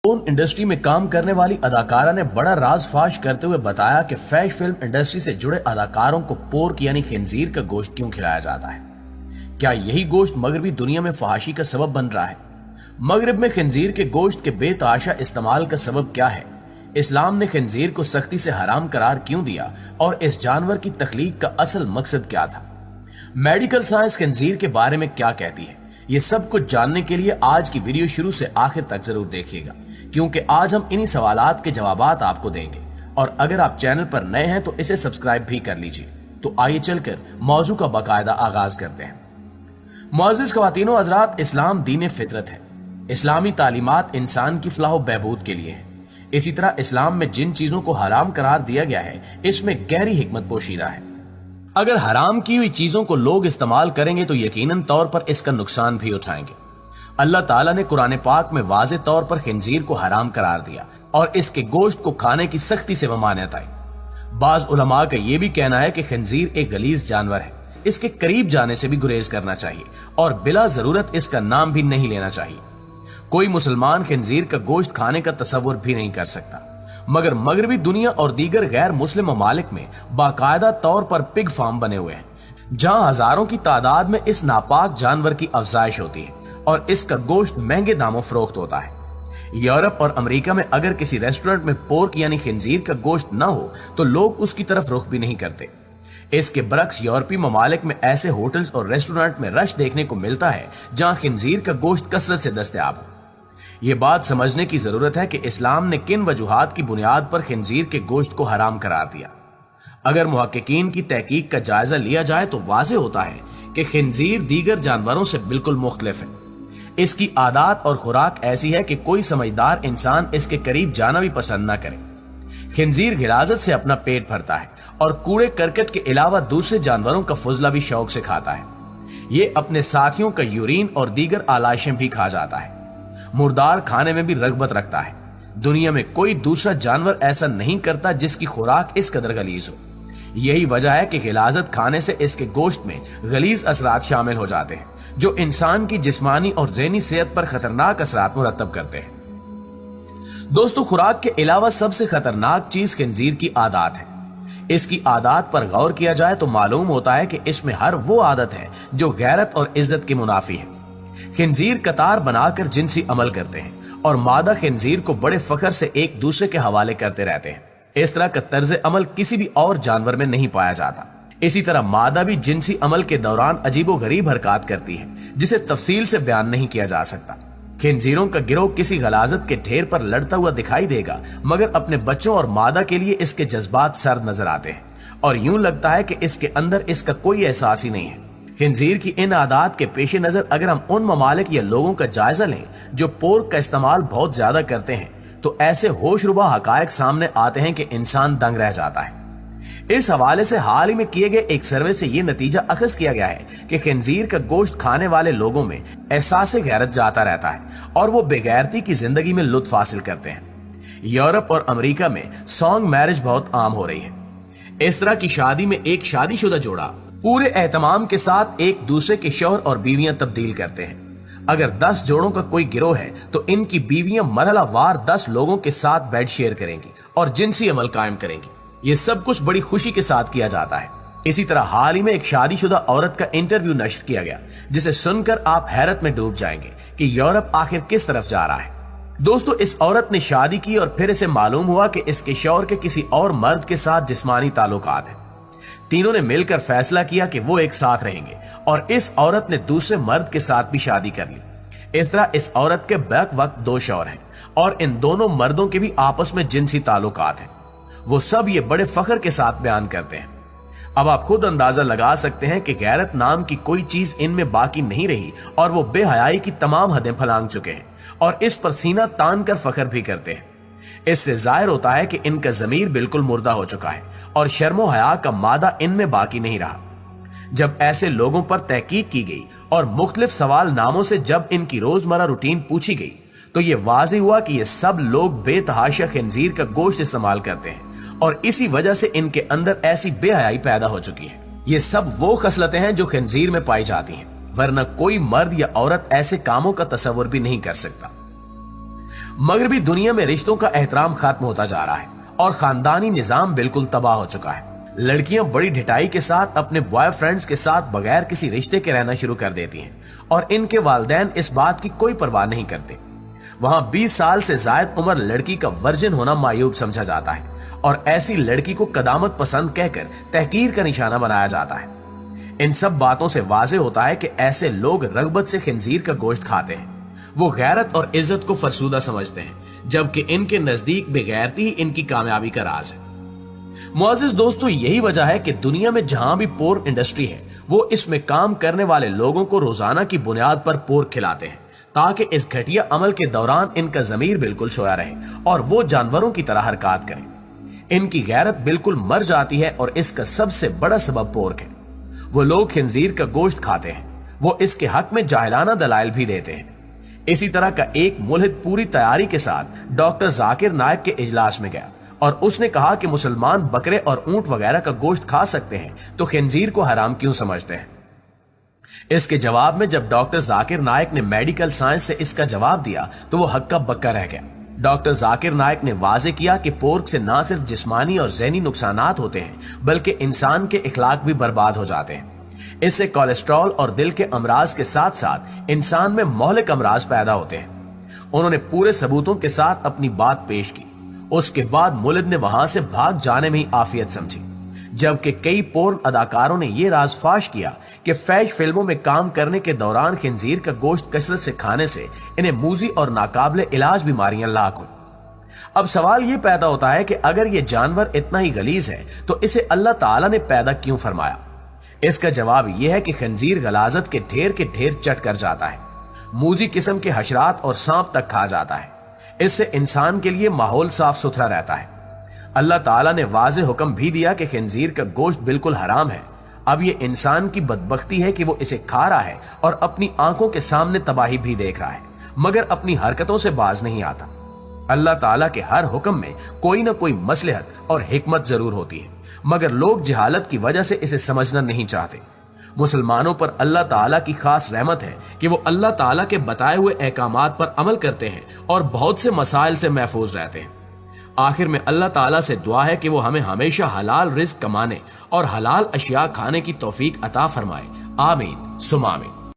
Film industry में काम करने वाली अदाकारा ने बड़ा राज फाश करते हुए बताया कि फैश फिल्म इंडस्ट्री से जुड़े अदाकारों को पोर्क यानी खिंजीर का गोश्त क्यों खिलाया जाता है। क्या यही गोश्त मगरबी दुनिया में फहाशी का सबब बन रहा है? मगरब में खिंजीर के गोश्त के बेतहाशा इस्तेमाल का सबब क्या है? इस्लाम ने खिंजीर को सख्ती से हराम करार क्यों दिया और इस जानवर की तख्लीक का असल मकसद क्या था? मेडिकल साइंस खिंजीर के बारे में क्या कहती है? ये सब कुछ जानने के लिए आज की वीडियो शुरू से आखिर तक जरूर देखिएगा, क्योंकि आज हम इन्हीं सवालात के जवाबात आपको देंगे। और अगर आप चैनल पर नए हैं तो इसे सब्सक्राइब भी कर लीजिए। तो आइए चलकर मौजू का बाकायदा आगाज करते हैं। मुअज़्ज़िज़ ख्वातीनो हज़रात, इस्लाम दीन फितरत है। इस्लामी तालीमात इंसान की फलाह बहबूद के लिए है। इसी तरह इस्लाम में जिन चीजों को हराम करार दिया गया है, इसमें गहरी हिकमत पोशीदा है। अगर हराम की हुई चीजों को लोग इस्तेमाल करेंगे तो यकीनन तौर पर इसका नुकसान भी उठाएंगे। अल्लाह ताला ने कुरान पाक में वाज़े तौर पर खिंजीर को हराम करार दिया और इसके गोश्त को खाने की सख्ती से ममानियत आई। बाज उलमा का यह भी कहना है कि खिंजीर एक गलीज जानवर है, इसके करीब जाने से भी गुरेज करना चाहिए और बिला जरूरत इसका नाम भी नहीं लेना चाहिए। कोई मुसलमान खिंजीर का गोश्त खाने का तसव्वुर भी नहीं कर सकता, मगर मगरबी दुनिया और दीगर गैर मुस्लिम ममालिक में बाकायदा तौर पर पिग फार्म बने हुए हैं, जहां हजारों की तादाद में इस नापाक जानवर की अफजाइश होती है और इसका गोश्त महंगे दामों फरोख्त होता है। यूरोप और अमेरिका में अगर किसी रेस्टोरेंट में पोर्क यानी खिंजीर का गोश्त न हो तो लोग उसकी तरफ रुख भी नहीं करते। इसके बरक्स यूरोपीय ममालिक में ऐसे होटल्स और रेस्टोरेंट में रश देखने को मिलता है जहां खिंजीर का गोश्त कसरत से दस्तयाब हो। ये बात समझने की जरूरत है कि इस्लाम ने किन वजूहात की बुनियाद पर खिंजीर के गोश्त को हराम करार दिया। अगर मुहक्किकीन की तहकीक का जायजा लिया जाए तो वाज़ेह होता है कि खिंजीर दीगर जानवरों से बिल्कुल मुख्तलिफ है। इसकी आदत और खुराक ऐसी है कि कोई समझदार इंसान इसके करीब जाना भी पसंद न करे। खिंजीर गिराजत से अपना पेट भरता है और कूड़े करकट के अलावा दूसरे जानवरों का फुजला भी शौक से खाता है। ये अपने साथियों का यूरिन और दीगर आलाशें भी खा जाता है। मुर्दार खाने में भी रगबत रखता है। दुनिया में कोई दूसरा जानवर ऐसा नहीं करता जिसकी खुराक इस कदर गलीज हो। यही वजह है कि गिलाजत खाने से इसके गोश्त में गलीज असरात शामिल हो जाते हैं, जो इंसान की जिस्मानी और ज़हनी सेहत पर खतरनाक असरात मुरतब करते हैं। दोस्तों, खुराक के अलावा सबसे खतरनाक चीज खिंजीर की आदत है। इसकी आदत पर गौर किया जाए तो मालूम होता है कि इसमें हर वो आदत है जो गैरत और इज्जत की मुनाफी है। खिंजीर कतार बनाकर जिनसी अमल करते हैं और मादा खिंजीर को बड़े फख्र से एक दूसरे के हवाले करते रहते हैं। इस तरह का तर्ज अमल किसी भी और जानवर में नहीं पाया जाता। इसी तरह मादा भी जिनसी अमल के दौरान अजीबो गरीब हरकत करती है, जिसे तफसील से बयान नहीं किया जा सकता। खिंजीरों का गिरोह किसी गलाजत के ढेर पर लड़ता हुआ दिखाई देगा, मगर अपने बच्चों और मादा के लिए इसके जज्बात सर्द नजर आते हैं और यूं लगता है कि इसके अंदर इसका कोई एहसास ही नहीं है। खिंजीर की इन आदत के पेश नजर अगर हम उन ममालिक या लोगों का जायजा लें जो पोर्क का इस्तेमाल बहुत ज्यादा करते हैं, तो ऐसे होशरुबा हकायक सामने आते हैं कि इंसान दंग रह जाता है। इस हवाले से हाल ही में किए गए एक सर्वे से यह नतीजा अखज़ किया गया है कि खिंजीर का गोश्त खाने वाले लोगों में एहसास गैरत जाता रहता है और वो बेगैरती की जिंदगी में लुत्फ हासिल करते हैं। यूरोप और अमेरिका में सॉन्ग मैरिज बहुत आम हो रही है। इस तरह की शादी में एक शादीशुदा जोड़ा पूरे एहतमाम के साथ एक दूसरे के शौहर और बीवियां तब्दील करते हैं। अगर 10 जोड़ों का कोई गिरोह है तो इनकी बीवियां मरहलावार 10 लोगों के साथ बेड शेयर करेंगी और जिनसी अमल कायम करेंगी। ये सब कुछ बड़ी खुशी के साथ किया जाता है। इसी तरह हाल ही में एक शादीशुदा औरत का इंटरव्यू नश्र किया गया, जिसे सुनकर आप हैरत में डूब जाएंगे कि यूरोप आखिर किस तरफ जा रहा है। दोस्तों, इस औरत ने शादी की और फिर इसे मालूम हुआ कि इसके शौहर के किसी और मर्द के साथ जिस्मानी ताल्लुकात हैं। तीनों ने मिलकर फैसला किया कि वो एक साथ रहेंगे और इस औरत ने दूसरे मर्द के साथ भी शादी कर ली। इस तरह इस औरत के बैक वक्त 2 शौहर हैं और इन दोनों मर्दों के भी आपस में जिनसी ताल्लुकात हैं। वो सब ये बड़े फख्र के साथ बयान करते हैं। अब आप खुद अंदाजा लगा सकते हैं कि गैरत नाम की कोई चीज इनमें बाकी नहीं रही और वो बेहयाई की तमाम हदें फलांग चुके हैं और इस पर सीना तान कर फख्र भी करते हैं। इससे जाहिर होता है कि इनका जमीर बिल्कुल मुर्दा हो चुका है और शर्मो हया का मादा इनमें बाकी नहीं रहा। जब ऐसे लोगों पर तहकीक की गई और मुख्तलिफ सवाल नामों से जब इनकी रोजमर्रा रूटीन पूछी गई, तो ये वाज़ेह हुआ कि ये सब लोग बेतहाशा खिंजीर का गोश्त इस्तेमाल करते हैं और इसी वजह से इनके अंदर ऐसी बेहयाई पैदा हो चुकी है। ये सब वो खसलतें हैं जो खिंजीर में पाई जाती हैं, वरना कोई मर्द या औरत ऐसे कामों का तसव्वुर भी नहीं कर सकता। मगरबी दुनिया में रिश्तों का एहतराम खत्म होता जा रहा है और खानदानी निजाम बिल्कुल तबाह हो चुका है। लड़कियां बड़ी ढिठाई के साथ अपने बॉयफ्रेंड्स के साथ बगैर किसी रिश्ते के रहना शुरू कर देती हैं और इनके वालिदैन इस बात की कोई परवाह नहीं करते। वहां 20 साल से ज्यादा उम्र लड़की का वर्जिन होना मायूब समझा जाता है और ऐसी लड़की को कदामत पसंद कहकर तहकीर का निशाना बनाया जाता है। इन सब बातों से वाज़ेह होता है कि ऐसे लोग रगबत से खिंजीर का गोश्त खाते हैं। वो गैरत और इज्जत को फरसूदा समझते हैं, जबकि इनके नजदीक बेगैरती इनकी कामयाबी का राज है। मुअज़्ज़िज़ दोस्तों, यही वजह है कि दुनिया में जहां भी पोर्न इंडस्ट्री है, वो इसमें काम करने वाले लोगों को रोजाना की बुनियाद पर पोर्क खिलाते हैं ताकि इस घटिया अमल के दौरान इनका ज़मीर बिल्कुल सोया रहे और वो जानवरों की तरह हरकत करें। इनकी गैरत बिल्कुल मर जाती है और इसका सबसे बड़ा सबब पोर्क है। वो लोग खिंजीर का गोश्त खाते हैं, वो इसके हक में जाहिलाना दलाइल भी देते हैं। इसी तरह का एक मुल्हिद पूरी तैयारी के साथ डॉक्टर जाकिर नायक के इजलास में गया और उसने कहा कि मुसलमान बकरे और ऊंट वगैरह का गोश्त खा सकते हैं तो खिंजीर को हराम क्यों समझते हैं। इसके जवाब में जब डॉक्टर जाकिर नायक ने मेडिकल साइंस से इसका जवाब दिया तो वो हक्का बक्का रह गया। डॉक्टर जाकिर नायक ने वाजे किया कि पोर्क से ना सिर्फ जिस्मानी और ज़हनी नुकसानात होते हैं बल्कि इंसान के इखलाक भी बर्बाद हो जाते हैं। इससे कोलेस्ट्रॉल और दिल के अमराज के साथ साथ इंसान में मोहलिक अमराज पैदा होते हैं। उन्होंने पूरे सबूतों के साथ अपनी बात पेश की। उसके बाद मुल्द ने वहां से भाग जाने में ही आफियत समझी, जबकि कई पोर्न अदाकारों ने यह राज फाश किया कि फैश फिल्मों में काम करने के दौरान खिंजीर का गोश्त कसरत से खाने से इन्हें मूजी और नाकाबिले इलाज बीमारियां लाक हुई। अब सवाल ये पैदा होता है कि अगर ये जानवर इतना ही गलीज है तो इसे अल्लाह ताला ने पैदा क्यों फरमाया। इसका जवाब यह है कि खंजीर गलाजत के ढेर चट कर जाता है, मूजी किस्म के हशरात और सांप तक खा जाता है। इससे इंसान के लिए माहौल साफ सुथरा रहता है। अल्लाह ताला ने वाज़े हुक्म भी दिया कि खंजीर का गोश्त बिल्कुल हराम है। अब ये इंसान की बदबख्ती है कि वो इसे खा रहा है और अपनी आंखों के सामने तबाही भी देख रहा है, मगर अपनी हरकतों से बाज नहीं आता। अल्लाह ताला के हर हुक्म में कोई ना कोई मसलहत और हिकमत जरूर होती है, मगर लोग जहालत की वजह से इसे समझना नहीं चाहते। मुसलमानों पर अल्लाह ताला की खास रहमत है कि वो अल्लाह ताला के बताए हुए अहकामात पर अमल करते हैं और बहुत से मसाइल से महफूज रहते हैं। आखिर में अल्लाह ताला से दुआ है कि वो हमें हमेशा हलाल रिज़्क कमाने और हलाल अशिया खाने की तौफीक अता फरमाए। आमीन सुमा आमीन।